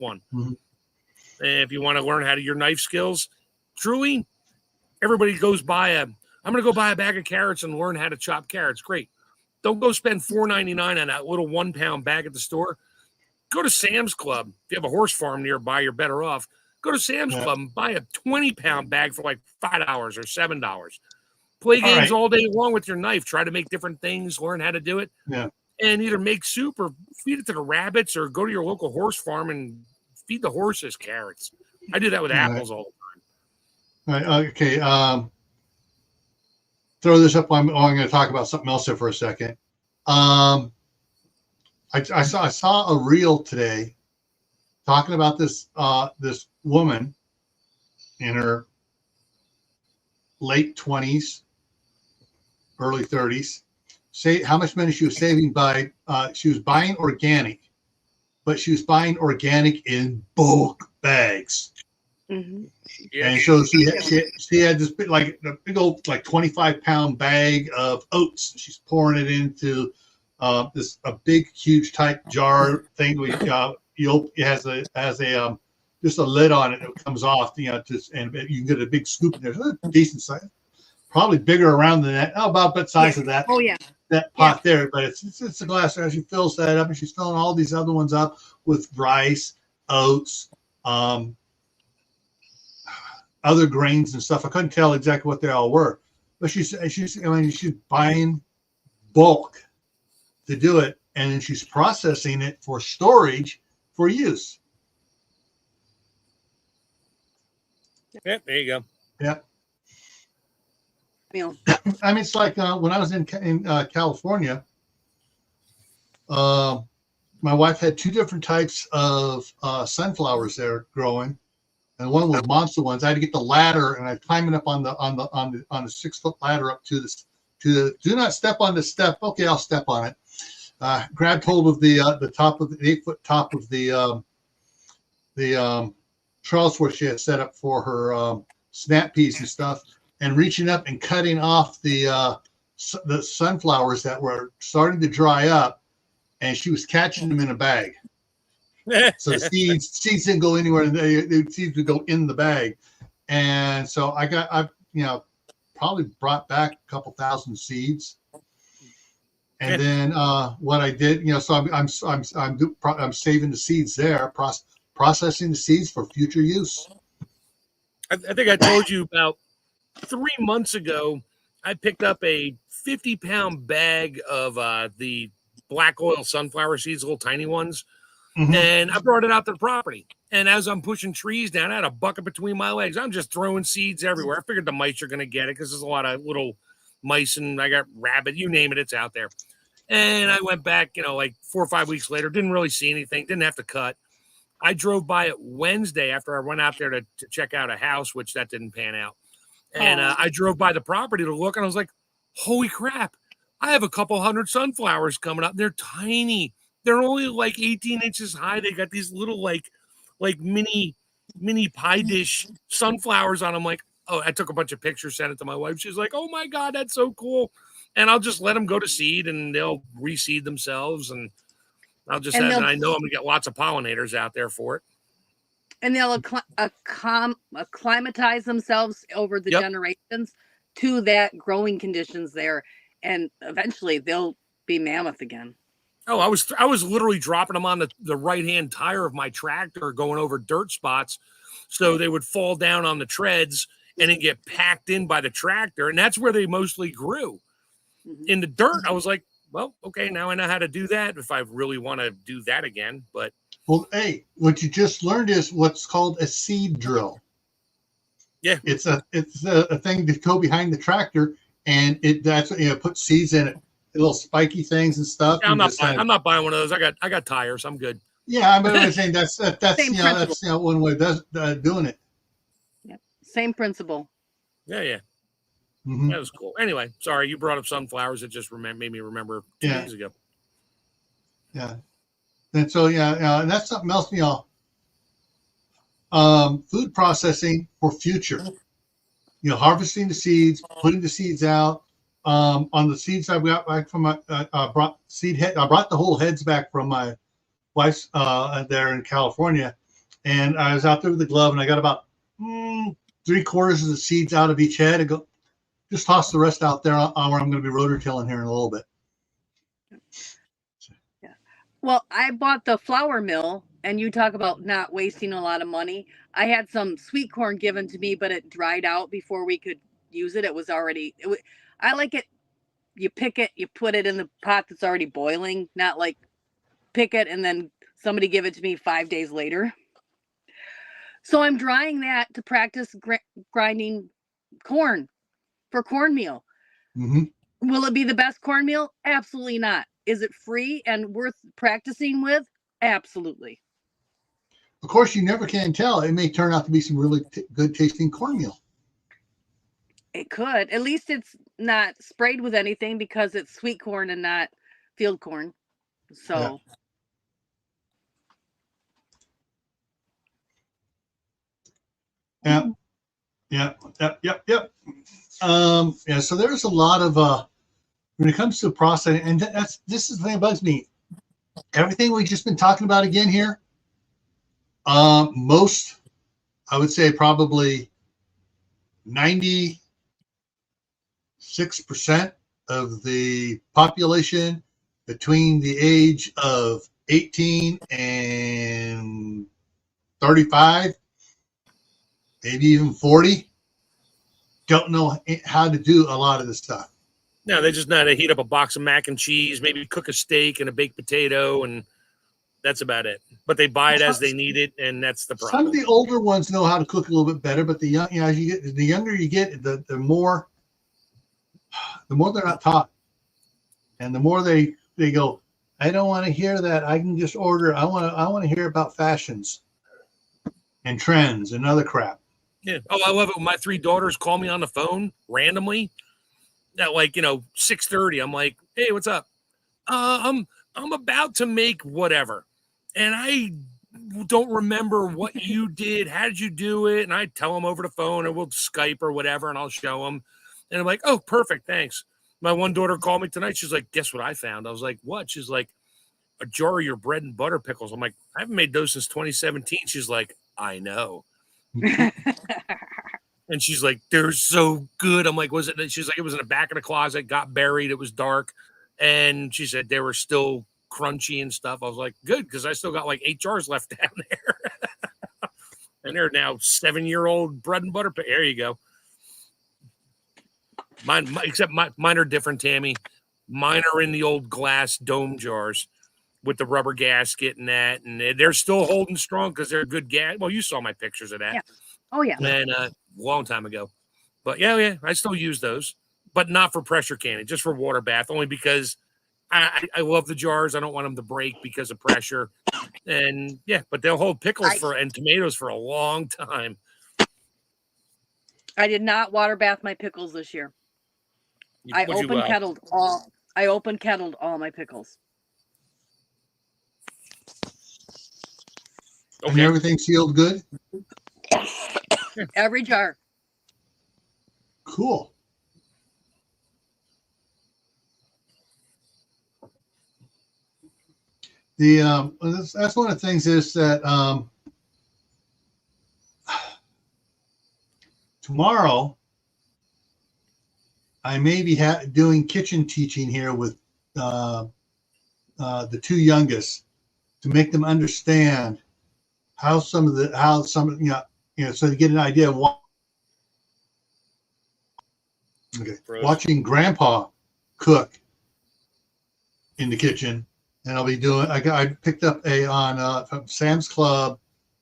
one. Mm-hmm. And if you want to learn how to your knife skills, truly, everybody goes buy I'm going to go buy a bag of carrots and learn how to chop carrots. Great. Don't go spend $4.99 on that little 1 pound bag at the store. Go to Sam's Club. If you have a horse farm nearby, you're better off. Go to Sam's Club and buy a 20-pound bag for like $5 or $7. Play games all day long with your knife. Try to make different things, learn how to do it. Yeah. And either make soup or feed it to the rabbits or go to your local horse farm and feed the horses carrots. I do that with apples all the time. All right. Okay. Throw this up. I'm going to talk about something else here for a second. I saw a reel today talking about this woman in her late 20s, early 30s. Say how much money she was saving by she was buying organic, but she was buying organic in bulk bags. Mm-hmm. Yeah. And so she had this big, like a big old 25-pound bag of oats. She's pouring it into a big huge type jar thing. It has a just a lid on it that comes off. And you can get a big scoop in there. It's a decent size, probably bigger around than that. About the size of that. Oh yeah. That pot there, but it's a glass. As she fills that up, and she's filling all these other ones up with rice, oats, other grains and stuff. I couldn't tell exactly what they all were, but she's buying bulk to do it, and then she's processing it for storage for use. Yeah, there you go. Yeah. Meal. I mean, it's like when I was in California, my wife had 2 different types of sunflowers there growing, and one was monster ones. I had to get the ladder, and I climbing up on the 6-foot ladder up to the. Do not step on the step. Okay, I'll step on it. Grabbed hold of the top of the 8-foot top of the trellis where she had set up for her snap peas and stuff. And reaching up and cutting off the sunflowers that were starting to dry up, and she was catching them in a bag. So the seeds didn't go anywhere, and the seeds would go in the bag. And so I probably brought back a couple thousand seeds. And then what I did, so I'm saving the seeds there, processing the seeds for future use. I think I told you about 3 months ago, I picked up a 50-pound bag of the black oil sunflower seeds, little tiny ones, and I brought it out to the property. And as I'm pushing trees down, I had a bucket between my legs. I'm just throwing seeds everywhere. I figured the mice are going to get it because there's a lot of little mice, and I got rabbit, you name it, it's out there. And I went back, like 4 or 5 weeks later, didn't really see anything, didn't have to cut. I drove by it Wednesday after I went out there to check out a house, which that didn't pan out. And I drove by the property to look, and I was like, holy crap, I have a couple hundred sunflowers coming up. They're tiny. They're only like 18 inches high. They got these little like mini pie dish sunflowers on them. Like, oh, I took a bunch of pictures, sent it to my wife. She's like, oh my God, that's so cool. And I'll just let them go to seed, and they'll reseed themselves. And I'll just I know I'm going to get lots of pollinators out there for it. And they'll acclimatize themselves over the generations to that growing conditions there, and eventually they'll be mammoth again. Oh, I was literally dropping them on the right-hand tire of my tractor going over dirt spots, so they would fall down on the treads and then get packed in by the tractor, and that's where they mostly grew. In the dirt, I was like, well, okay, now I know how to do that if I really want to do that again, but. Well, hey, what you just learned is what's called a seed drill. Yeah, it's a thing to go behind the tractor, and that's put seeds in it, little spiky things and stuff. Yeah, I'm not buying one of those. I got tires. I'm good. Yeah, I'm saying that's one way of doing it. Yeah, same principle. Yeah. That was cool. Anyway, sorry, you brought up sunflowers. It just made me remember 2 days ago. Yeah. And so, and that's something else, food processing for future, harvesting the seeds, putting the seeds out. On the seeds I got back from I brought the whole heads back from my wife's there in California. And I was out there with the glove, and I got about 3/4 of the seeds out of each head. I go, just toss the rest out there where I'm going to be rototilling here in a little bit. Yeah. Well, I bought the flour mill, and you talk about not wasting a lot of money. I had some sweet corn given to me, but it dried out before we could use it. It was already, I like it. You pick it, you put it in the pot that's already boiling, not like pick it and then somebody give it to me 5 days later. So I'm drying that to practice grinding corn for cornmeal. Mm-hmm. Will it be the best cornmeal? Absolutely not. Is it free and worth practicing with? Absolutely. Of course, you never can tell. It may turn out to be some really good tasting cornmeal. It could. At least it's not sprayed with anything because it's sweet corn and not field corn. So. Yeah. Yep. Yeah. So there's a lot of when it comes to processing, and this is the thing that bugs me. Everything we've just been talking about again here. Most, I would say, probably 96% of the population between the age of 18 and 35, maybe even 40, don't know how to do a lot of this stuff. No, they just know how to heat up a box of mac and cheese, maybe cook a steak and a baked potato, and that's about it. But they buy it as they need it, and that's the problem. Some of the older ones know how to cook a little bit better, but the young, as you get, the younger you get, the more they're not taught, and the more they go, I don't want to hear that. I can just order. I want to hear about fashions and trends and other crap. Yeah. Oh, I love it when my 3 daughters call me on the phone randomly at 6:30. I'm like, hey, what's up? I'm about to make whatever. And I don't remember what you did. How did you do it? And I tell them over the phone, or we'll Skype or whatever, and I'll show them. And I'm like, oh, perfect. Thanks. My one daughter called me tonight. She's like, guess what I found? I was like, what? She's like, a jar of your bread and butter pickles. I'm like, I haven't made those since 2017. She's like, I know. And she's like, they're so good. I'm like, was it? She's like, it was in the back of the closet, got buried. It was dark. And she said they were still crunchy and stuff. I was like, good, because I still got 8 jars left down there. And they're now 7-year-old bread and butter. There you go. Mine are different, Tammy. Mine are in the old glass dome jars with the rubber gasket and that. And they're still holding strong because they're good gas. Well, you saw my pictures of that. Yeah. Oh, yeah. And a long time ago. But yeah, I still use those. But not for pressure canning, just for water bath, only because I love the jars. I don't want them to break because of pressure. And yeah, but they'll hold pickles and tomatoes for a long time. I did not water bath my pickles this year. I open kettled all my pickles. Okay. And everything sealed good? Every jar. Cool. That's one of the things is that tomorrow I may be doing kitchen teaching here with the 2 youngest to make them understand so to get an idea of what. Okay, watching Grandpa cook in the kitchen. And I'll be doing. I picked up from Sam's Club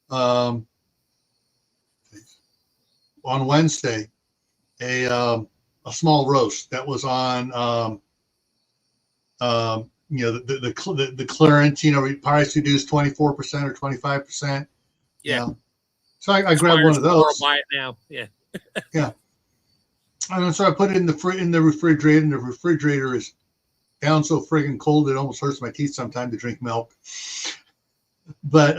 on Wednesday a small roast that was on the clearance. Price reduced 24% or 25%. Yeah. So I grabbed one of those. Buy it now. Yeah. Yeah. And so I put it in the refrigerator, and the refrigerator is down so friggin' cold it almost hurts my teeth sometimes to drink milk. But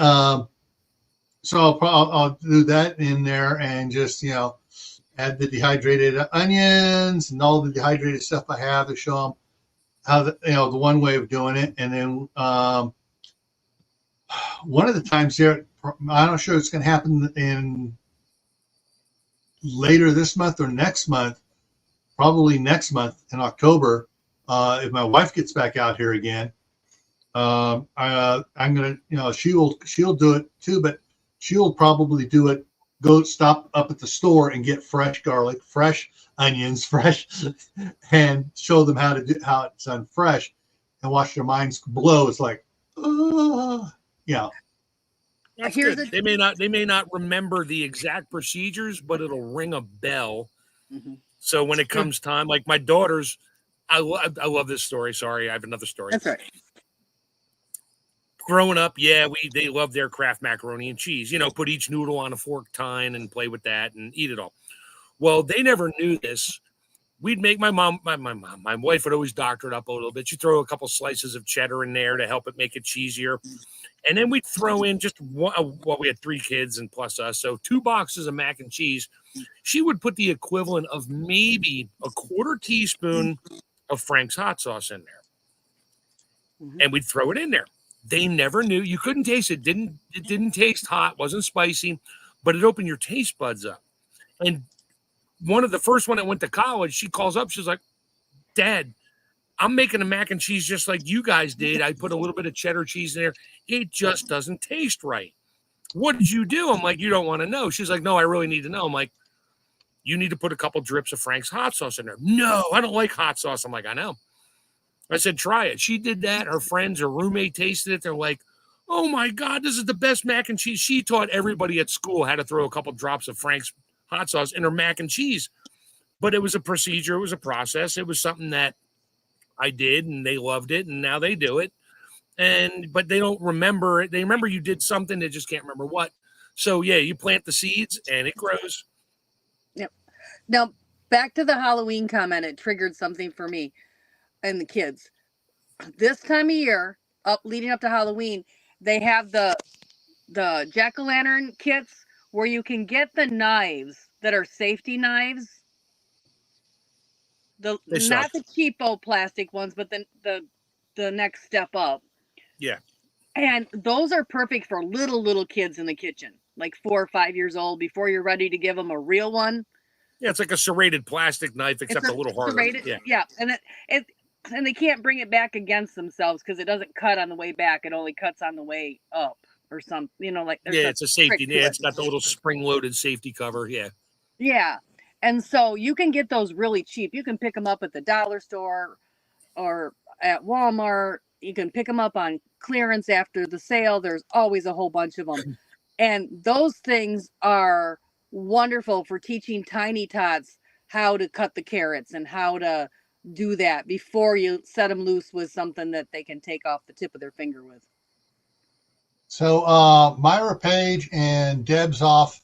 so I'll do that in there and just add the dehydrated onions and all the dehydrated stuff I have to show them how the one way of doing it. And then one of the times there I'm not sure it's going to happen in later this month or next month. Probably next month in October, if my wife gets back out here again. I'm gonna, she'll do it too, but she'll probably do it. Go stop up at the store and get fresh garlic, fresh onions, fresh, and show them how it's done fresh, and watch their minds blow. It's like, yeah. That's good. They may not remember the exact procedures, but it'll ring a bell. Mm-hmm. So when it comes time, like my daughters, I love this story. Sorry, I have another story. That's right. Growing up, they love their Kraft macaroni and cheese. Put each noodle on a fork tine and play with that and eat it all. Well, they never knew this. We'd make my wife would always doctor it up a little bit. She'd throw a couple slices of cheddar in there to help it make it cheesier. And then we'd throw in just one, we had 3 kids and plus us. So 2 boxes of mac and cheese. She would put the equivalent of maybe a 1/4 teaspoon of Frank's hot sauce in there. Mm-hmm. And we'd throw it in there. They never knew. You couldn't taste it. It didn't taste hot, wasn't spicy, but it opened your taste buds up. And the first one that went to college, she calls up, she's like, Dad, I'm making a mac and cheese just like you guys did. I put a little bit of cheddar cheese in there. It just doesn't taste right. What did you do? I'm like, you don't want to know. She's like, no, I really need to know. I'm like, you need to put a couple drips of Frank's hot sauce in there. No, I don't like hot sauce. I'm like, I know. I said, try it. She did that. Her friends, her roommate tasted it. They're like, oh my God, this is the best mac and cheese. She taught everybody at school how to throw a couple drops of Frank's hot sauce in her mac and cheese. But it was a procedure. It was a process. It was something that I did and they loved it. And now they do it. But they don't remember it. They remember you did something. They just can't remember what. So yeah, you plant the seeds and it grows. Yep. Now back to the Halloween comment. It triggered something for me and the kids. This time of year, leading up to Halloween, they have the jack-o'-lantern kits where you can get the knives that are safety knives. Not the cheapo plastic ones, but the next step up. Yeah. And those are perfect for little kids in the kitchen, like 4 or 5 years old, before you're ready to give them a real one. Yeah, it's like a serrated plastic knife, except a little harder. Yeah, and they can't bring it back against themselves because it doesn't cut on the way back. It only cuts on the way up or something. It's a safety. Yeah, it's got the little spring-loaded safety cover. Yeah. Yeah, and so you can get those really cheap. You can pick them up at the dollar store or at Walmart. You can pick them up on clearance after the sale. There's always a whole bunch of them, and those things are wonderful for teaching tiny tots how to cut the carrots and how to do that before you set them loose with something that they can take off the tip of their finger with. So Myra Page and Deb's off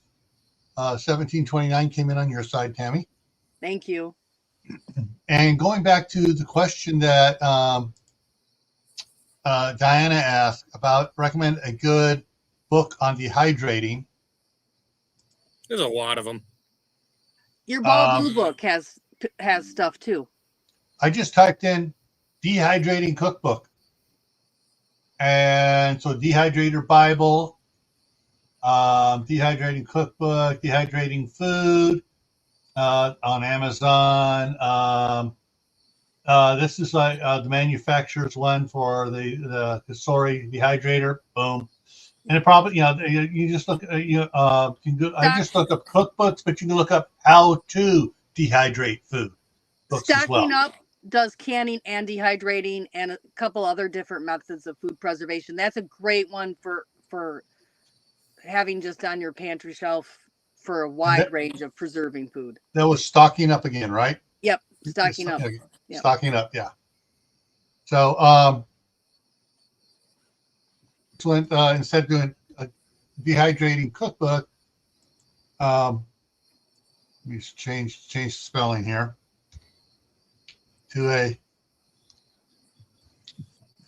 1729 came in on your side, Tammy. Thank you. And going back to the question that Diana asked about, recommend a good book on dehydrating. There's a lot of them. Your Bald Blue book has stuff too. I just typed in dehydrating cookbook. And so dehydrator Bible, dehydrating cookbook, dehydrating food on Amazon. This is like the manufacturer's one for the Sorry dehydrator. Boom. And it probably, you just look, I just look up cookbooks, but you can look up how to dehydrate food books as well. Stocking Up does canning and dehydrating and a couple other different methods of food preservation. That's a great one for having just on your pantry shelf for a wide range of preserving food. That was Stocking Up again, right? Yep, Stocking Up. Yep. Stocking Up, yeah. So instead of doing a dehydrating cookbook, let me change the spelling here to a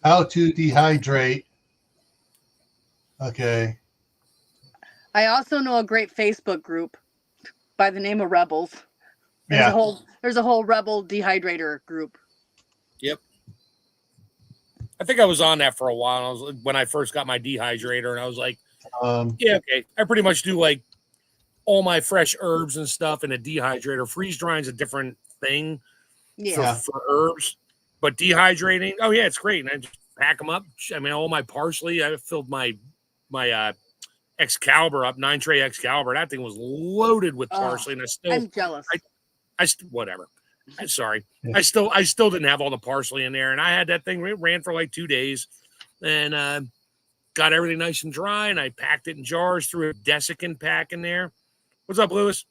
how to dehydrate. Okay. I also know a great Facebook group by the name of Rebels. There's a whole Rebel dehydrator group. Yep. I think I was on that for a while. When I first got my dehydrator, and I was like, Yeah, okay. I pretty much do like all my fresh herbs and stuff in a dehydrator. Freeze drying is a different thing Yeah. for herbs, but dehydrating, oh yeah, it's great. And I just pack them up. I mean, all my parsley, I filled my Excalibur up, 9-tray Excalibur. That thing was loaded with parsley, and I'm jealous. Whatever. I'm sorry. Yeah. I still didn't have all the parsley in there, and I had that thing. It ran for like 2 days, and got everything nice and dry, and I packed it in jars, threw a desiccant pack in there. What's up, Lewis?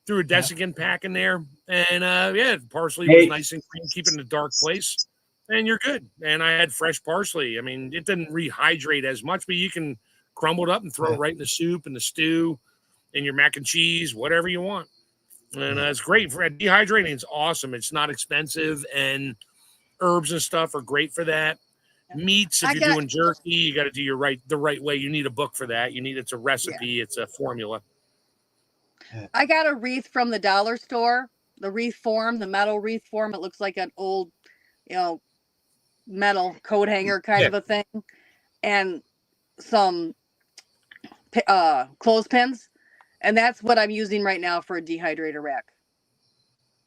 Threw a desiccant pack in there, and yeah, parsley was nice and clean, keep it in a dark place, and you're good. And I had fresh parsley. I mean, it didn't rehydrate as much, but you can crumble it up and throw it right in the soup and the stew and your mac and cheese, whatever you want. And it's great for dehydrating. It's awesome. It's not expensive, and herbs and stuff are great for that. Meats, if you're doing jerky, you got to do the right way. You need a book for that. It's a recipe. It's a formula. I got a wreath from the dollar store, the wreath form, the metal wreath form. It looks like an old, metal coat hanger kind of a thing, and some clothespins, and that's what I'm using right now for a dehydrator rack.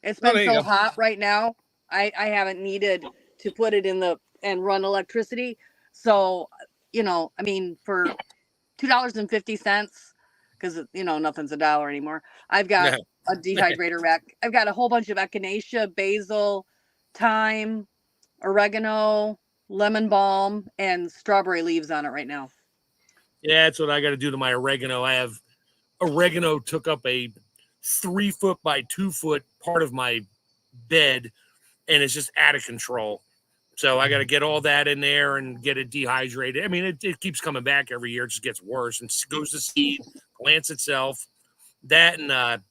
It's been so hot right now. I haven't needed to put it in and run electricity. So, I mean, for $2.50, because nothing's $1 anymore. I've got a dehydrator rack. I've got a whole bunch of echinacea, basil, thyme, oregano, lemon balm, and strawberry leaves on it right now. Yeah, that's what I got to do to my oregano. I have oregano took up a 3-foot by 2-foot part of my bed, and it's just out of control. So I got to get all that in there and get it dehydrated. I mean, it keeps coming back every year. It just gets worse and goes to seed, plants itself. That and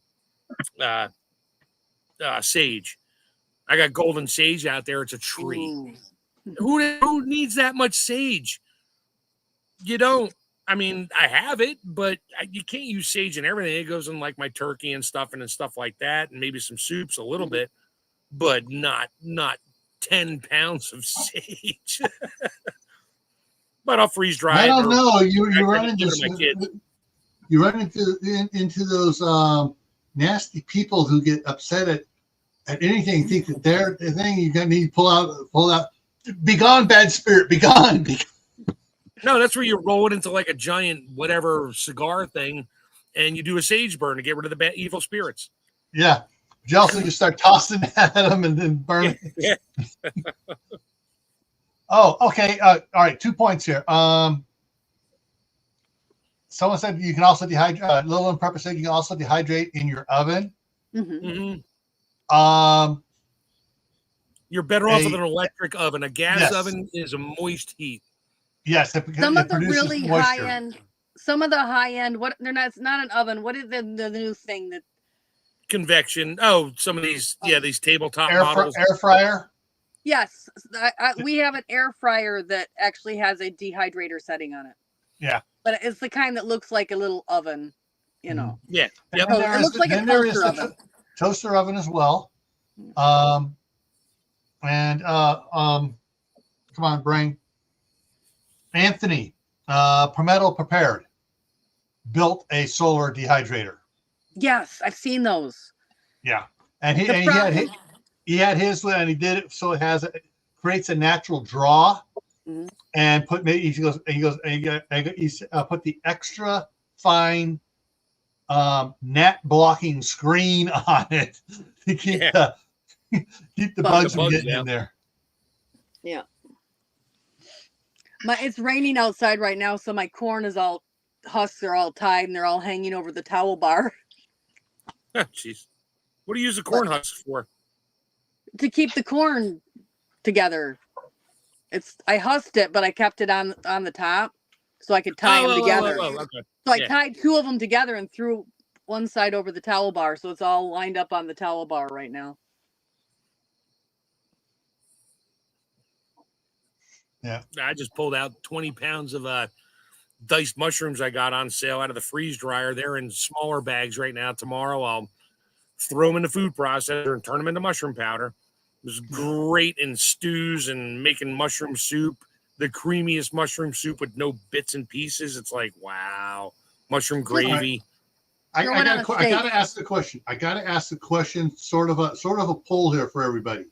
sage. I got golden sage out there. It's a tree. Who needs that much sage? You don't. I mean, I have it, but you can't use sage in everything. It goes in like my turkey and stuff like that, and maybe some soups a little bit, but not 10 pounds of sage. But I'll freeze dry. I don't know. You run into those nasty people who get upset at anything. Think that they're the thing you're gonna need to pull out. Be gone, bad spirit. Be gone. No, that's where you roll it into like a giant whatever cigar thing, and you do a sage burn to get rid of the bad evil spirits. Yeah. Jelson just start tossing at them and then burn. Yeah. Oh, okay. All right. 2 points here. Someone said you can also dehydrate. Lil and Pepper said you can also dehydrate in your oven. Mm-hmm. You're better off with an electric oven. A gas oven is a moist heat. Yes, some of the really high end. Some of the high end. What they're not. It's not an oven. What is the new thing that? Convection. Oh, some of these. These tabletop models. Air fryer. Yes, we have an air fryer that actually has a dehydrator setting on it. Yeah, but it's the kind that looks like a little oven. Yeah. Yep. It looks like a toaster oven. Toaster oven as well. Come on, brain. Anthony, Prometto Prepared built a solar dehydrator. Yes, I've seen those. Yeah, and he had his, and he did it so it creates a natural draw, and put put the extra fine gnat blocking screen on it to keep the bugs from getting in there. Yeah. It's raining outside right now, so my corn is all husks are all tied and they're all hanging over the towel bar. Jeez. What do you use the corn husks for? To keep the corn together. I husked it, but I kept it on the top so I could tie them together. Okay. So I tied 2 of them together and threw one side over the towel bar, so it's all lined up on the towel bar right now. Yeah, I just pulled out 20 pounds of diced mushrooms I got on sale out of the freeze dryer. They're in smaller bags right now. Tomorrow I'll throw them in the food processor and turn them into mushroom powder. It was great in stews and making mushroom soup. the creamiest mushroom soup with no bits and pieces. It's like, wow, mushroom gravy. I gotta ask the question. I gotta ask the question. Sort of a poll here for everybody.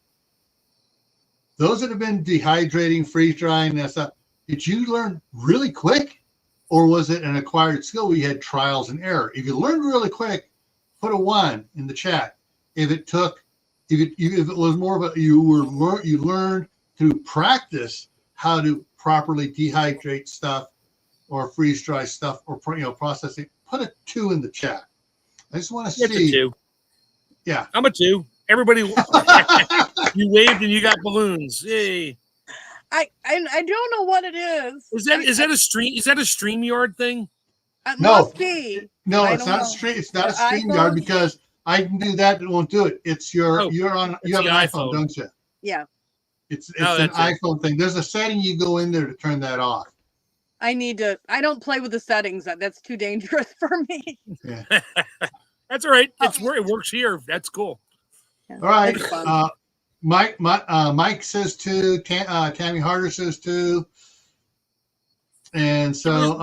Those that have been dehydrating, freeze drying, that stuff. Did you learn really quick, or was it an acquired skill where you had trials and error? If you learned really quick, put a 1 in the chat. If it was more of a you learned through practice how to properly dehydrate stuff or freeze dry stuff or processing, put a 2 in the chat. I just want to see. It's a 2. Yeah, I'm a 2. Everybody, you waved and you got balloons. Yay! I don't know what it is. Is that a stream? Is that a StreamYard thing? It No. must be. no, I it's don't not know. stream. It's not a The StreamYard iPhone? because I can do that. It won't do it. It's you have It's an the iPhone, iPhone. don't you? Yeah, It's No, an that's it. iPhone thing. There's a setting you go in there to turn that off. I need to. I don't play with the settings. That's too dangerous for me. Yeah. That's all right. It's where it works here. That's cool. Yeah, All right. it's fun. Mike says 2. Tammy Harder says 2. And so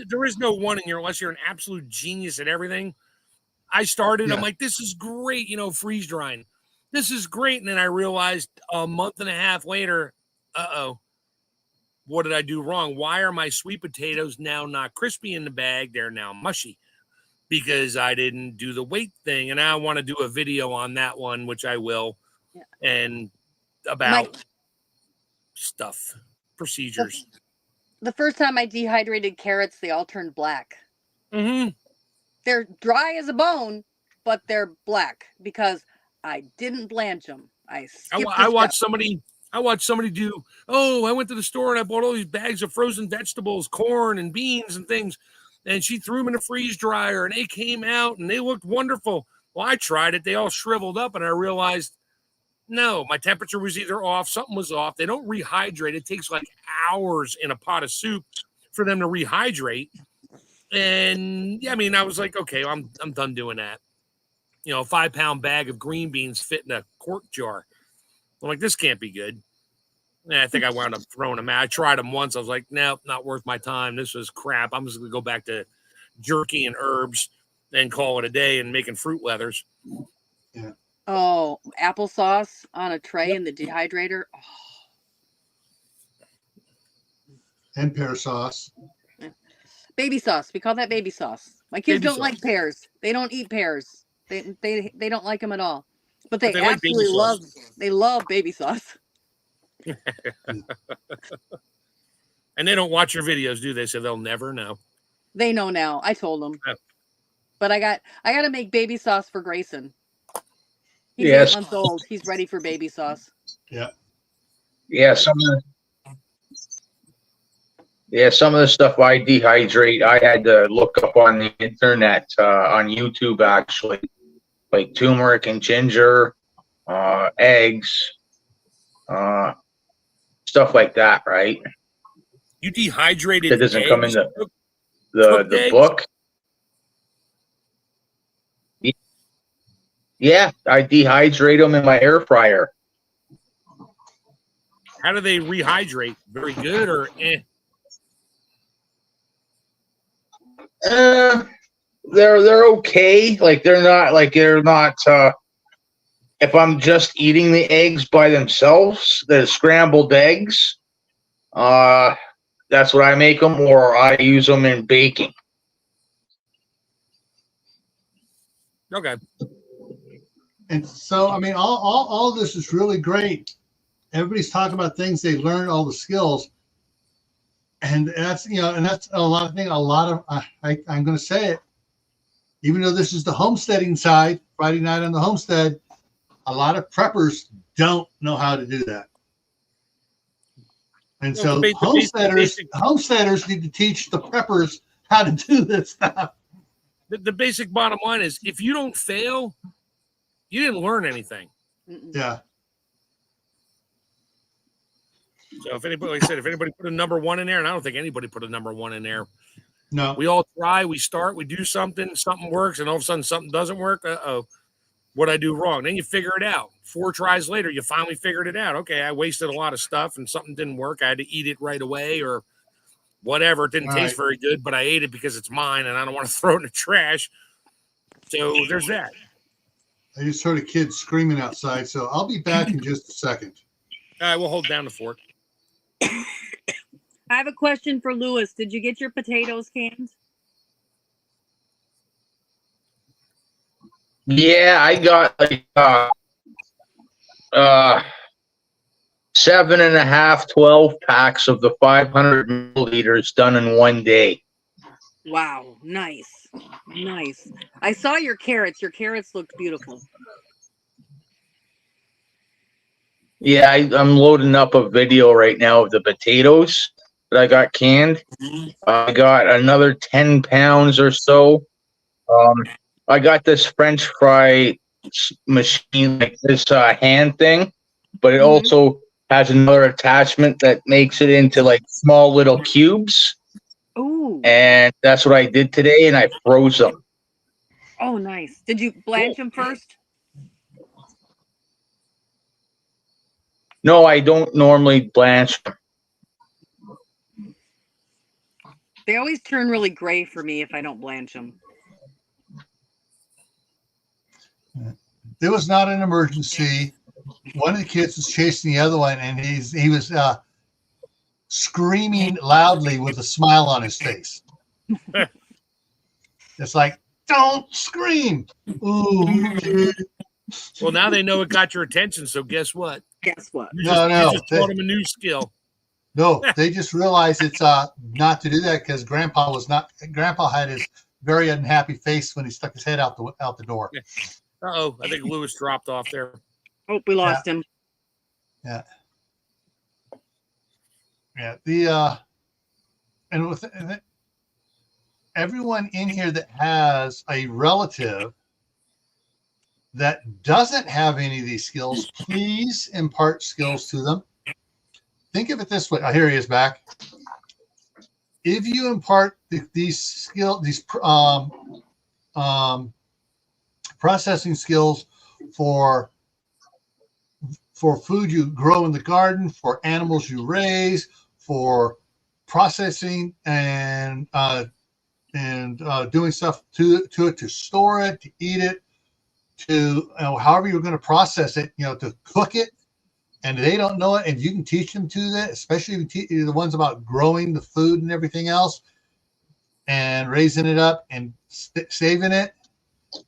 There is no 1 in here unless you're an absolute genius at everything. I started, Yeah. I'm like, this is great, freeze drying. This is great. And then I realized a month and a half later, what did I do wrong? Why are my sweet potatoes now not crispy in the bag? They're now mushy because I didn't do the weight thing. And I want to do a video on that one, which I will, and about stuff, procedures. The first time I dehydrated carrots, they all turned black. Mm-hmm. They're dry as a bone, but they're black because I didn't blanch them. I watched somebody do, I went to the store and I bought all these bags of frozen vegetables, corn and beans and things. And she threw them in a freeze dryer and they came out and they looked wonderful. Well, I tried it. They all shriveled up and I realized, no, my temperature was either off. Something was off. They don't rehydrate. It takes like hours in a pot of soup for them to rehydrate. And yeah, I mean, I was like, okay, I'm done doing that. A 5-pound bag of green beans fit in a quart jar. I'm like, this can't be good. And I think I wound up throwing them out. I tried them once. I was like, no, not worth my time. This was crap. I'm just going to go back to jerky and herbs and call it a day and making fruit leathers. yeah. Oh, applesauce on a tray in the dehydrator. Oh. And pear sauce. Baby sauce. We call that baby sauce. My kids Baby don't sauce. like pears. They don't eat pears. They don't like them at all. But they like baby absolutely sauce. love baby sauce. And they don't watch your videos, do they? So they'll never know. They know now. I told them. Oh. But I got to make baby sauce for Grayson. He's Yes. 8 months old. He's ready for baby sauce. Yeah. Yeah, some of the stuff I dehydrate, I had to look up on the internet, on YouTube actually, like turmeric and ginger, eggs, stuff like that, right? You dehydrated That doesn't come in eggs? the Cooked eggs? book. Yeah, I dehydrate them in my air fryer. How do they rehydrate? Very good or eh? They're okay. Like they're not. If I'm just eating the eggs by themselves, the scrambled eggs, that's what I make them, or I use them in baking. Okay. And so, I mean, all this is really great. Everybody's talking about things they learned, all the skills, and that's and that's a lot of things. I'm going to say it, even though this is the homesteading side, Friday night on the homestead, a lot of preppers don't know how to do that, and Well, so homesteaders need to teach the preppers how to do this stuff. The basic bottom line is if you don't fail, you didn't learn anything. Yeah. So if anybody, like I said, if anybody put a number 1 in there, and I don't think anybody put a number 1 in there, No. we all try, we start, we do something works, and all of a sudden something doesn't work. What I do wrong? Then you figure it out. 4 tries later, you finally figured it out. Okay, I wasted a lot of stuff and something didn't work. I had to eat it right away or whatever. It didn't taste very good, but I ate it because it's mine and I don't want to throw it in the trash. So there's that. I just heard a kid screaming outside, so I'll be back in just a second. All right, we'll hold down the fort. I have a question for Lewis. Did you get your potatoes canned? Yeah, I got like 7.5, 12 packs of the 500 milliliters done in one day. Wow, nice. Nice. I saw your carrots. Your carrots looked beautiful. Yeah, I'm loading up a video right now of the potatoes that I got canned. I got another 10 pounds or so. I got this French fry machine, like this hand thing, but it also has another attachment that makes it into like small little cubes. Ooh. And that's what I did today, and I froze them. Oh, nice. Did you blanch them first? No, I don't normally blanch them. They always turn really gray for me if I don't blanch them. It was not an emergency. One of the kids was chasing the other one, and he was screaming loudly with a smile on his face. It's like, don't scream. Ooh. Well, now they know it got your attention, so guess what? Guess what? You just taught them a new skill. No, they just realized it's not to do that because Grandpa had his very unhappy face when he stuck his head out the door. Uh-oh, I think Lewis dropped off there. Oh, we lost him. Yeah. Yeah. And with everyone in here that has a relative that doesn't have any of these skills, please impart skills to them. Think of it this way. Oh, here he is back. If you impart these processing skills for food you grow in the garden, for animals you raise, for processing and doing stuff to it, to store it, to eat it, to however you're going to process it, to cook it, and they don't know it, and you can teach them to that, especially if you teach the ones about growing the food and everything else and raising it up and saving it.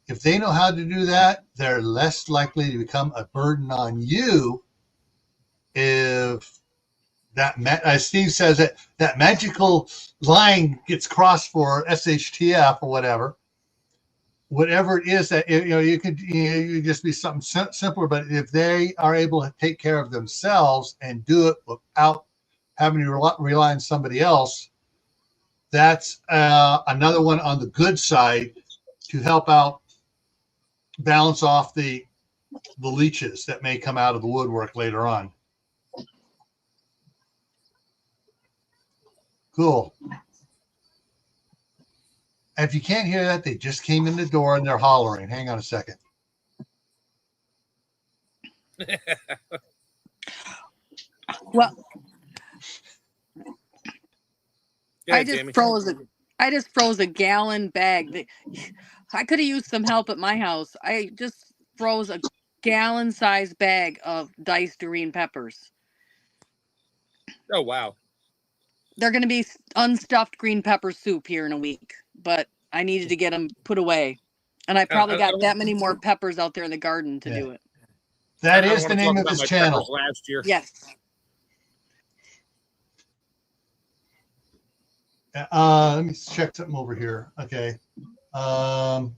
If they know how to do that, they're less likely to become a burden on you. If that, as Steve says, that magical line gets crossed for SHTF or whatever it is that you could just be something simpler. But if they are able to take care of themselves and do it without having to rely on somebody else, that's another one on the good side to help out balance off the leeches that may come out of the woodwork later on. Cool. If you can't hear that, they just came in the door and they're hollering. Hang on a second. Well, Yeah, I just froze a gallon bag. I could have used some help at my house. I just froze a gallon-sized bag of diced green peppers. Oh, wow. They're going to be unstuffed green pepper soup here in a week, but I needed to get them put away. And I probably got that many more peppers out there in the garden to do it. That is the name of this channel. Last year. Yes. Let me check something over here. Okay. That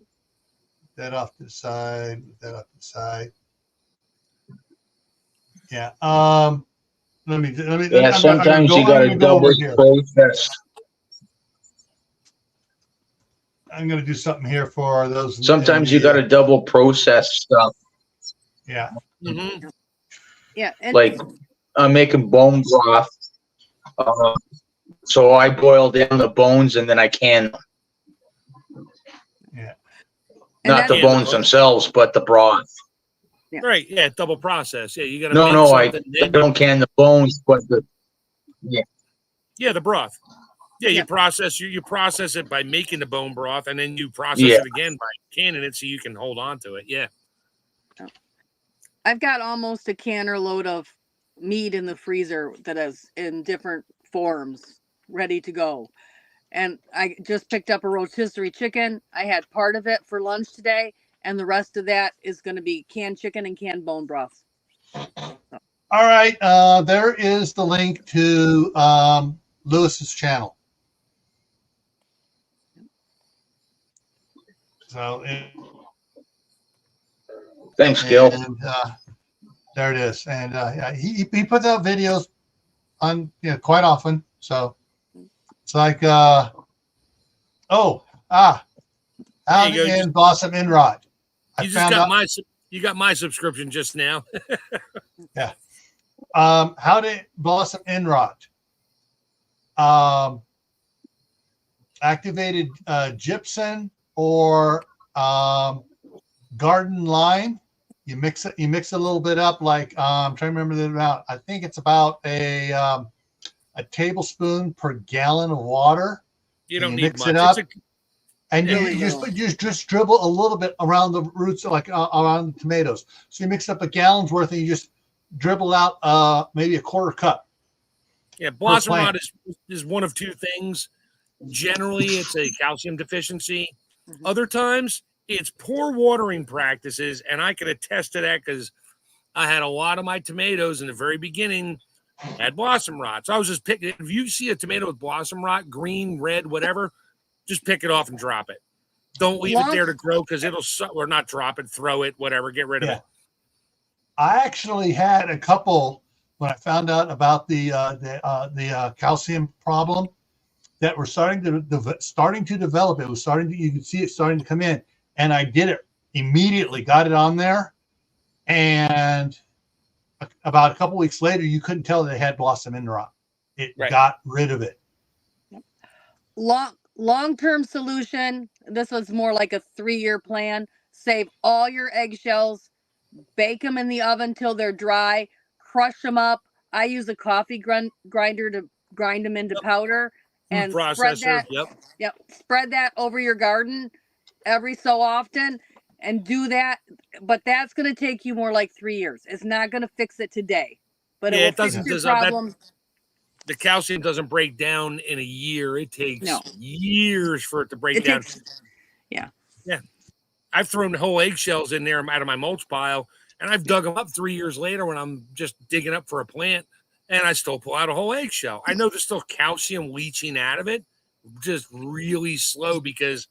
off to the side. That off to the side. Yeah. Let me. Yeah, sometimes you got to double process. I'm going to do something here for those. Sometimes you got to double process stuff. Yeah. Mm-hmm. Yeah. Like I'm making bone broth. So I boil down the bones and then I can them. Yeah. And Not the that's- bones themselves, but the broth. Yeah. Right. Yeah. Double process. Yeah. You got to No, make no, I something. then- don't can the bones, but the Yeah. The broth. Yeah. Yeah. You process you process it by making the bone broth, and then you process Yeah. it again by canning it so you can hold on to it. Yeah. I've got almost a canner load of meat in the freezer that is in different forms, ready to go. And I just picked up a rotisserie chicken. I had part of it for lunch today, and the rest of that is going to be canned chicken and canned bone broth. All right. There is the link to Lewis's channel. So, thanks, Gil. and there it is. And he puts out videos on quite often. So it's like Howdy go. and Blossom Inrod. You just got you got my subscription just now. Howdy Blossom Inrod. Activated gypsum or garden lime. You mix it a little bit up, like I'm trying to remember the amount. I think it's about a tablespoon per gallon of water. You don't You need mix much. it up. It's And Really you just dribble a little bit around the roots, like around the tomatoes. So you mix up a gallon's worth, and you just dribble out maybe a quarter cup. Yeah, blossom plant. rot is one of two things. Generally, it's a calcium deficiency. Mhm. Other times, it's poor watering practices, and I can attest to that because I had a lot of my tomatoes in the very beginning had blossom rot. So I was just picking. If you see a tomato with blossom rot, green, red, whatever, just pick it off and drop it. Don't leave it there to grow because it'll or not drop it, throw it, whatever. Get rid of it. I actually had a couple when I found out about the calcium problem that were starting to develop. It was you could see it starting to come in, and I did it immediately. Got it on there, and about a couple weeks later, you couldn't tell they had blossom in rot. It got rid of it. Long-term solution. This was more like a 3-year plan. Save all your eggshells, bake them in the oven till they're dry, crush them up. I use a coffee grinder to grind them into powder and spread that. Spread that over your garden every so often and do that. But that's going to take you more like 3 years. It's not going to fix it today, but it will fix your problem. The calcium doesn't break down in a year. It takes years for it to break down. Yeah. I've thrown whole eggshells in there out of my mulch pile, and I've dug them up 3 years later when I'm just digging up for a plant, and I still pull out a whole eggshell. I know there's still calcium leaching out of it, just really slow because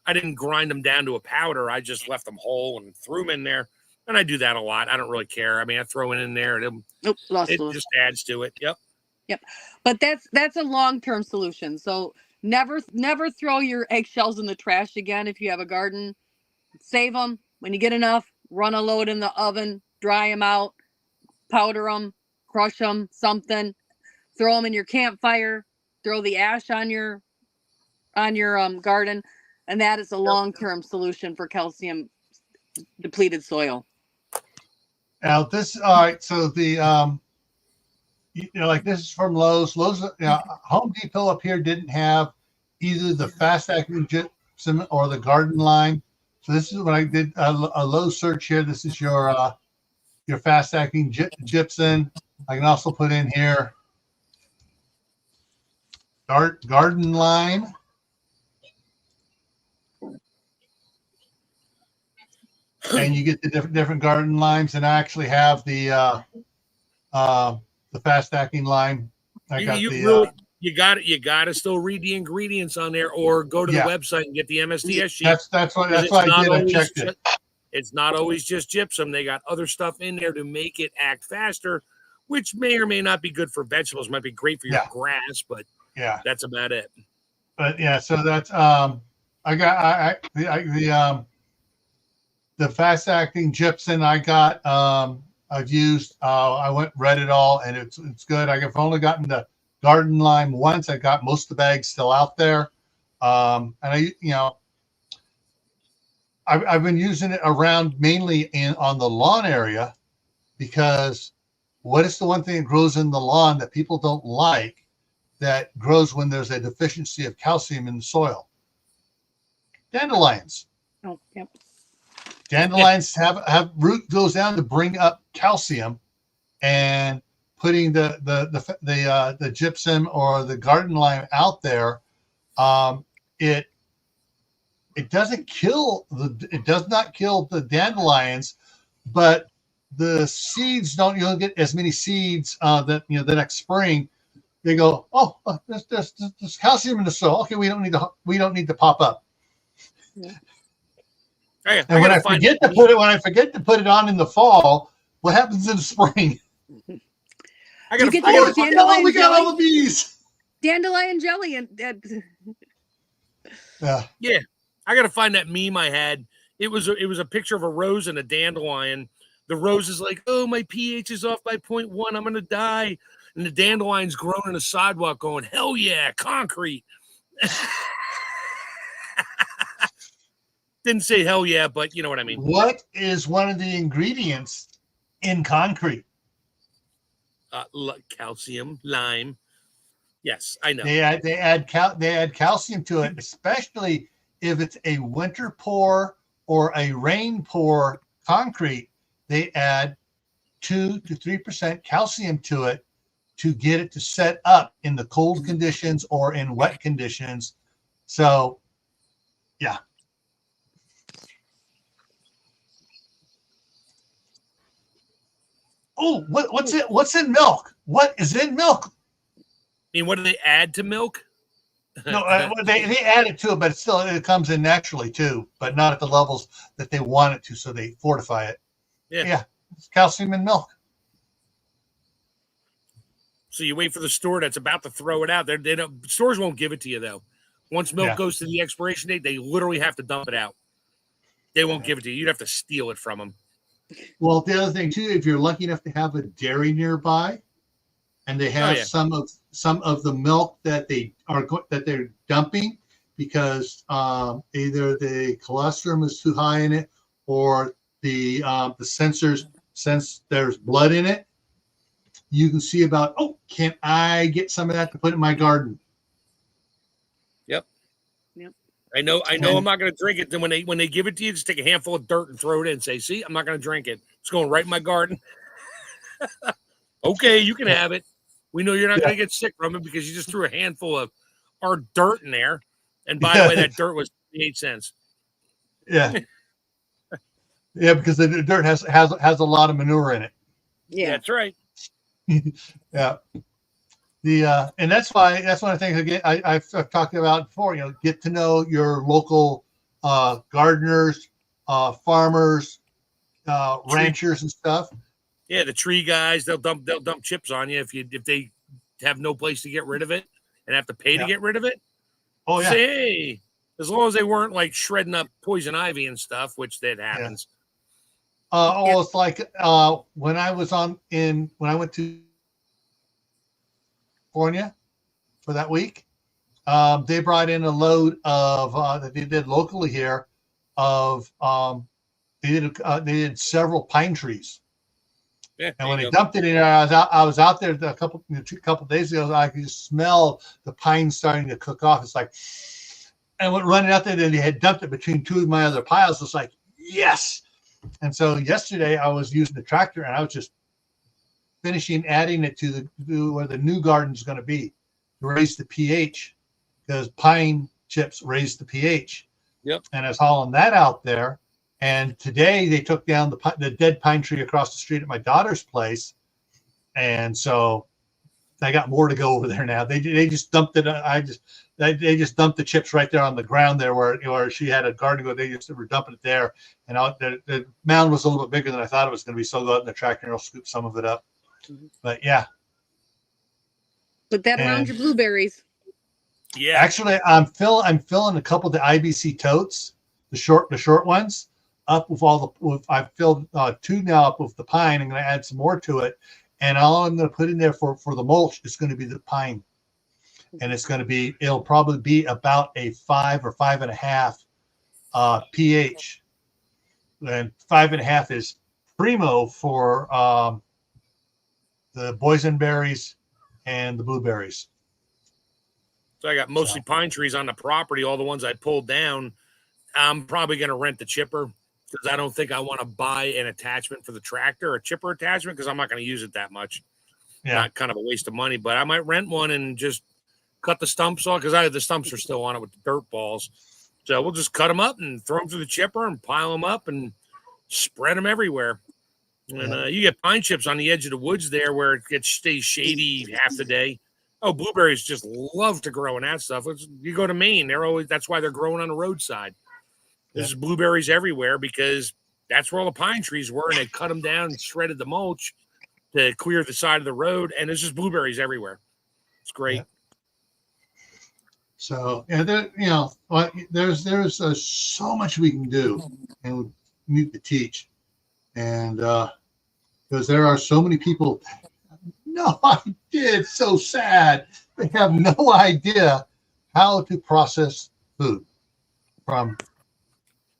I didn't grind them down to a powder. I just left them whole and threw them in there, and I do that a lot. I don't really care. I mean, I throw it in there, and it just adds to it. Yep. But that's a long-term solution. So never throw your eggshells in the trash again. If you have a garden, save them. When you get enough, run a load in the oven, dry them out, powder them, crush them, something, throw them in your campfire, throw the ash on your garden. And that is a long-term solution for calcium depleted soil. Now all right. So the, like this is from Lowe's. Home Depot up here didn't have either the fast acting gypsum or the garden lime. So this is when I did a Lowe's search here. This is your fast acting gypsum. I can also put in here garden lime. And you get the different garden limes, and I actually have the fast acting lime. You got to still read the ingredients on there, or go to the website and get the MSDS sheet. That's what I did. I checked it. It's not always just gypsum. They got other stuff in there to make it act faster, which may or may not be good for vegetables. Might be great for your grass, but that's about it. But so that's I got the fast acting gypsum. I got I've used. I read it all, and it's good. I've only gotten the garden lime once. I got most of the bags still out there, and I I've been using it around mainly on the lawn area, because what is the one thing that grows in the lawn that people don't like, that grows when there's a deficiency of calcium in the soil? Dandelions. Oh, yep. Dandelions have root goes down to bring up calcium, and putting the gypsum or the garden lime out there, it does not kill the dandelions, but the seeds don't, you don't get as many seeds that, you know, the next spring they go, oh, there's calcium in the soil. Okay, we don't need to pop up. Yeah. And when I forget to put it on in the fall, what happens in the spring? You get to go dandelion we got jelly. all the bees. Dandelion jelly and Yeah, I gotta find that meme I had. It was a picture of a rose and a dandelion. The rose is like, oh, my pH is off by 0.1. I'm gonna die. And the dandelion's growing in the sidewalk, going, hell yeah, concrete. Didn't say hell yeah, but you know what I mean. What is one of the ingredients in concrete? Calcium, lime. Yes, I know. They add calcium to it, especially if it's a winter pour or a rain pour concrete. They add 2 to 3% calcium to it to get it to set up in the cold conditions or in wet conditions. So, yeah. Oh, what's in milk? What is in milk? I mean, what do they add to milk? No, they add it to it, but it comes in naturally too, but not at the levels that they want it to, so they fortify it. Yeah, it's calcium in milk. So you wait for the store that's about to throw it out. They don't, stores won't give it to you though. Once milk goes to the expiration date, they literally have to dump it out. They won't give it to you. You'd have to steal it from them. Well, the other thing too, if you're lucky enough to have a dairy nearby, and they have some of the milk that they're dumping because either the cholesterol is too high in it, or the sensors sense there's blood in it, you can see about, oh, can I get some of that to put in my garden? Yep. I know. I'm not going to drink it. Then when they give it to you, just take a handful of dirt and throw it in and say, see, I'm not going to drink it. It's going right in my garden. Okay, you can have it. We know you're not going to get sick from it because you just threw a handful of our dirt in there. And by the way, that dirt was 8 cents. Yeah. Yeah, because the dirt has a lot of manure in it. Yeah, that's right. Yeah. And that's one of the things again I've talked about before. You know, get to know your local gardeners, farmers, ranchers, and stuff. Yeah, the tree guys, they'll dump chips on you if they have no place to get rid of it and have to pay to get rid of it. Oh yeah. Say, hey, as long as they weren't like shredding up poison ivy and stuff, which that happens. It's like when I went to California for that week, they brought in a load of that they did locally here of they did several pine trees. Yeah, and when they dumped it in there, I was out there a couple days ago. I could just smell the pine starting to cook off. It's like, and I went running out there, and they had dumped it between two of my other piles. It's like, yes. And so yesterday I was using the tractor, and I was just finishing adding it to where the new garden is going to be to raise the pH, because pine chips raise the pH. Yep. And I was hauling that out there. And today they took down the dead pine tree across the street at my daughter's place, and so I got more to go over there now. They just dumped it. They just dumped the chips right there on the ground there where she had a garden go. They just were dumping it there, and the mound was a little bit bigger than I thought it was going to be. So I'll go out in the tractor and I'll scoop some of it up. Mm-hmm. But yeah, put that around your blueberries. Yeah, actually, I'm filling a couple of the IBC totes, the short ones, up with I've filled 2 now up with the pine. I'm going to add some more to it, and all I'm going to put in there for the mulch is going to be the pine, and it'll probably be about a 5 or 5.5 pH, and 5.5 is primo for the boysenberries and the blueberries. So I got mostly pine trees on the property. All the ones I pulled down, I'm probably going to rent the chipper because I don't think I want to buy an attachment for the tractor, a chipper attachment, because I'm not going to use it that much. Yeah. Not kind of a waste of money, but I might rent one and just cut the stumps off because the stumps are still on it with the dirt balls. So we'll just cut them up and throw them through the chipper and pile them up and spread them everywhere. And you get pine chips on the edge of the woods there where it stays shady half the day. Oh, blueberries just love to grow in that stuff. You go to Maine, that's why they're growing on the roadside. There's blueberries everywhere because that's where all the pine trees were, and they cut them down and shredded the mulch to clear the side of the road, and there's just blueberries everywhere. It's great. Yeah. So there's so much we can do, and we need to teach, and because there are so many people. No idea. It's so sad. They have no idea how to process food from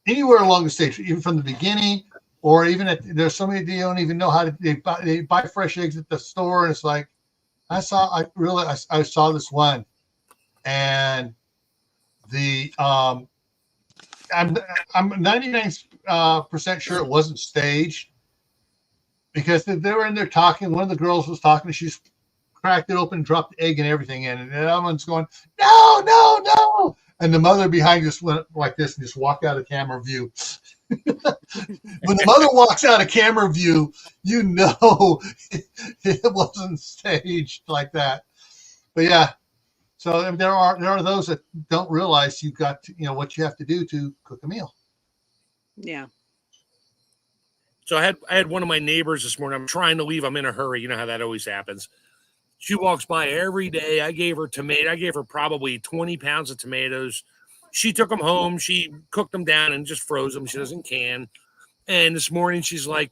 anywhere along the stage, even from the beginning, or even there's so many they don't even know how to. They buy fresh eggs at the store, and it's like I saw this one, and the I'm 99% sure it wasn't staged. Because they were in there talking. One of the girls was talking. She's cracked it open, dropped the egg and everything in. And the other one's going, no, no, no. And the mother behind just went like this and just walked out of camera view. When the mother walks out of camera view, you know it wasn't staged like that. But yeah, so there are those that don't realize you got to, what you have to do to cook a meal. Yeah. So I had one of my neighbors this morning. I'm trying to leave. I'm in a hurry. You know how that always happens. She walks by every day. I gave her probably 20 pounds of tomatoes. She took them home. She cooked them down and just froze them. She doesn't can. And this morning she's like,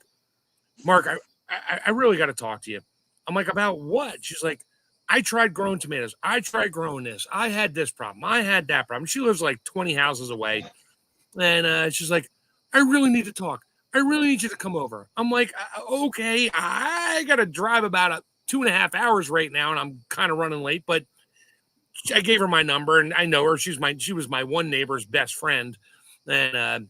Mark, I really got to talk to you. I'm like, about what? She's like, I tried growing tomatoes. I tried growing this. I had this problem. I had that problem. She lives like 20 houses away. And she's like, I really need to talk. I really need you to come over. I'm like, okay, I got to drive about 2.5 hours right now, and I'm kind of running late, but I gave her my number, and I know her. She was my one neighbor's best friend, and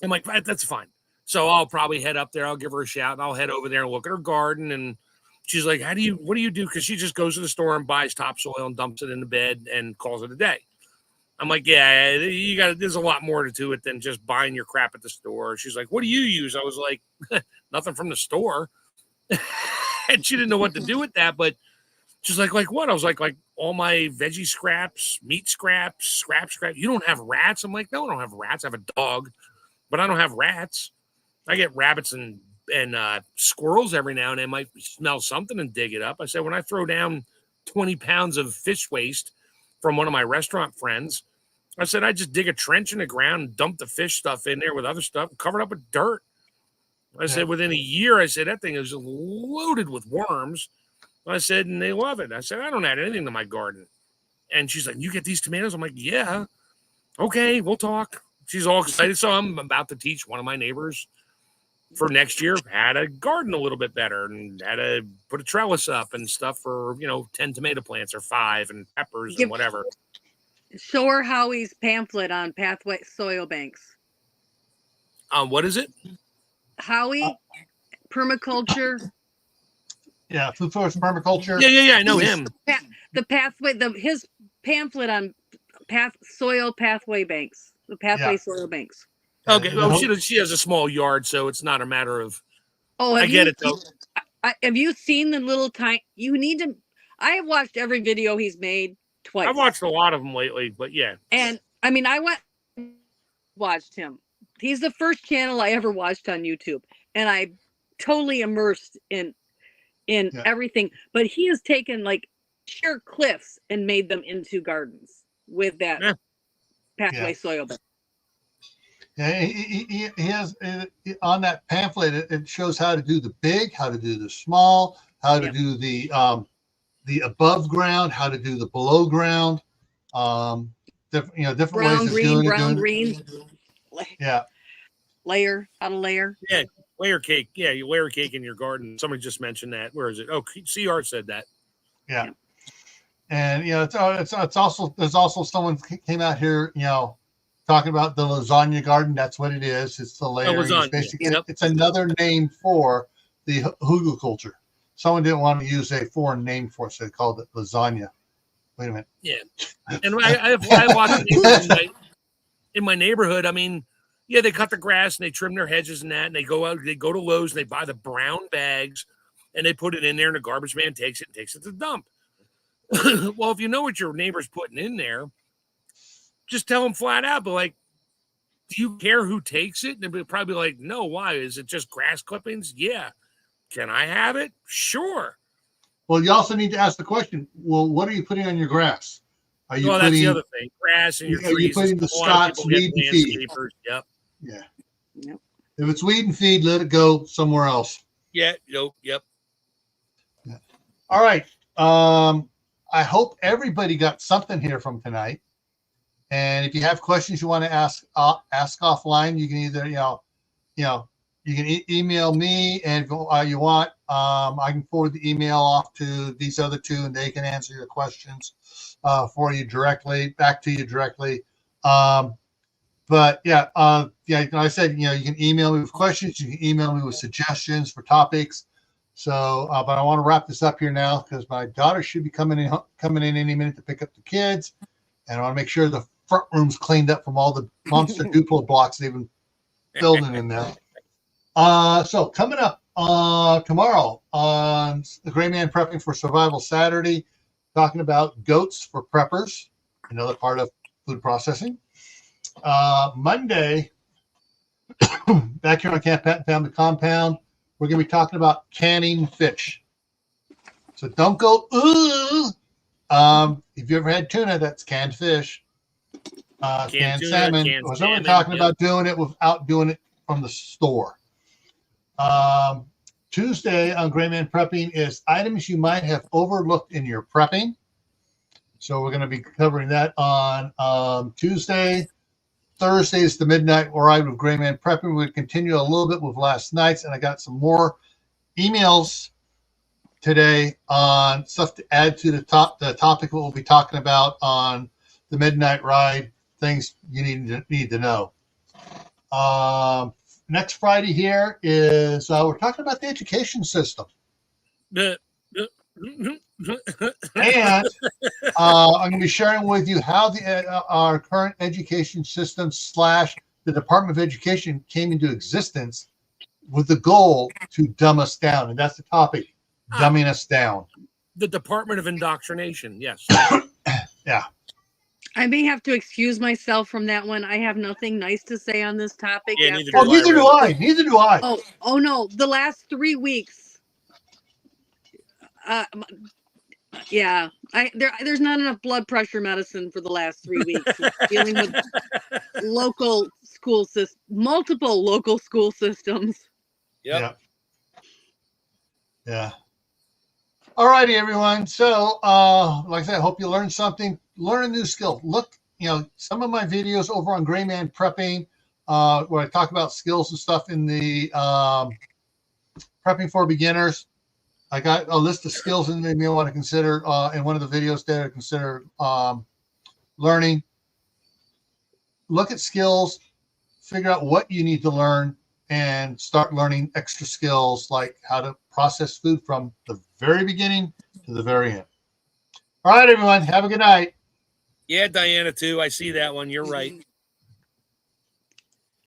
I'm like, that's fine. So I'll probably head up there. I'll give her a shout, and I'll head over there and look at her garden, and she's like, what do you do? Because she just goes to the store and buys topsoil and dumps it in the bed and calls it a day. I'm like, yeah, there's a lot more to it than just buying your crap at the store. She's like, what do you use? I was like, nothing from the store. And she didn't know what to do with that, but she's like what? I was like all my veggie scraps, meat scraps, scrap. You don't have rats? I'm like, no, I don't have rats. I have a dog, but I don't have rats. I get rabbits and squirrels every now and then. Might smell something and dig it up. I said, when I throw down 20 pounds of fish waste from one of my restaurant friends, I said, I just dig a trench in the ground and dump the fish stuff in there with other stuff, cover it up with dirt. I said, within a year, I said, that thing is loaded with worms. I said, and they love it. I said, I don't add anything to my garden. And she's like, you get these tomatoes? I'm like, yeah. Okay, we'll talk. She's all excited. So I'm about to teach one of my neighbors for next year how to garden a little bit better and how to put a trellis up and stuff for, 10 tomato plants or 5 and peppers and whatever. Show her Howie's pamphlet on pathway soil banks. What is it? Howie, permaculture. Yeah, food source permaculture. Yeah, I know him. The pathway, his pamphlet on soil pathway banks, the pathway soil banks. Okay, well, she has a small yard, so it's not a matter of. Oh, I get it though. Have you seen the little tiny? You need to. I have watched every video he's made twice. I've watched a lot of them lately, but yeah. And I mean, watched him. He's the first channel I ever watched on YouTube, and I totally immersed in everything. But he has taken like sheer cliffs and made them into gardens with that pathway soil bank. Yeah, he has on that pamphlet. It shows how to do the big, how to do the small, how to do the above ground, how to do the below ground. Different Brown, ways of green, doing brown, it. green. Yeah. layer, how to layer. Yeah, layer cake. Yeah, you layer cake in your garden. Somebody just mentioned that. Where is it? Oh, CR said that. Yeah. And it's also, there's also someone came out here, talking about the lasagna garden. That's what it is. It's the layering. Lasagna. It's basically, Yep. it's another name for the hugelkultur. Someone didn't want to use a foreign name for it, so they called it lasagna. Wait a minute. Yeah, and I have lots of neighbors in my neighborhood. I mean, yeah, they cut the grass and they trim their hedges and that, and they go to Lowe's and they buy the brown bags and they put it in there, and the garbage man takes it to the dump. Well, if you know what your neighbor's putting in there, just tell them flat out. But like, do you care who takes it? And they'll probably be like, no. Why? Is it just grass clippings? Yeah. Can I have it? Sure. Well, you also need to ask the question, well, what are you putting on your grass? Are you That's the other thing. Grass and your trees. Are you putting the Scots weed and feed? Yep. Yeah. Yep. If it's weed and feed, let it go somewhere else. Yeah. Yep. Yeah. All right. I hope everybody got something here from tonight. And if you have questions you want to ask offline, you can either, you can email me, and if you want, I can forward the email off to these other two, and they can answer your questions for you directly, back to you directly. But yeah, like I said, you can email me with questions. You can email me with suggestions for topics. So, but I want to wrap this up here now because my daughter should be coming in any minute to pick up the kids, and I want to make sure the front room's cleaned up from all the monster Duplo blocks they've been building in there. So coming up tomorrow on the Gray Man Prepping for Survival Saturday, talking about goats for preppers, another part of food processing. Monday, back here on Camp Pat Family Compound, we're going to be talking about canning fish. So don't go, ooh. If you ever had tuna, that's canned fish. Canned tuna, salmon. We're only talking about doing it without doing it from the store. Tuesday on Gray Man Prepping is items you might have overlooked in your prepping. So we're going to be covering that on Tuesday. Thursday is the midnight ride with Gray Man Prepping. We're going to continue a little bit with last night's, and I got some more emails today on stuff to add to the topic we'll be talking about on the midnight ride, things you need to know. Next Friday here is we're talking about the education system. And I'm going to be sharing with you how our current education system / the Department of Education came into existence with the goal to dumb us down. And that's the topic, dumbing us down. The Department of Indoctrination, yes. Yeah. I may have to excuse myself from that one. I have nothing nice to say on this topic. Yeah, neither do I. Neither do I. Oh no. The last 3 weeks. Yeah. There's not enough blood pressure medicine for the last 3 weeks. Dealing with local school multiple local school systems. Yep. Yeah. All righty, everyone. So, like I said, I hope you learned something. Learn a new skill. Look, some of my videos over on Gray Man Prepping, where I talk about skills and stuff in the Prepping for Beginners. I got a list of skills in there you may want to consider in one of the videos there to consider learning. Look at skills, figure out what you need to learn, and start learning extra skills like how to process food from the very beginning to the very end. All right, everyone. Have a good night. Yeah, Diana, too. I see that one. You're right.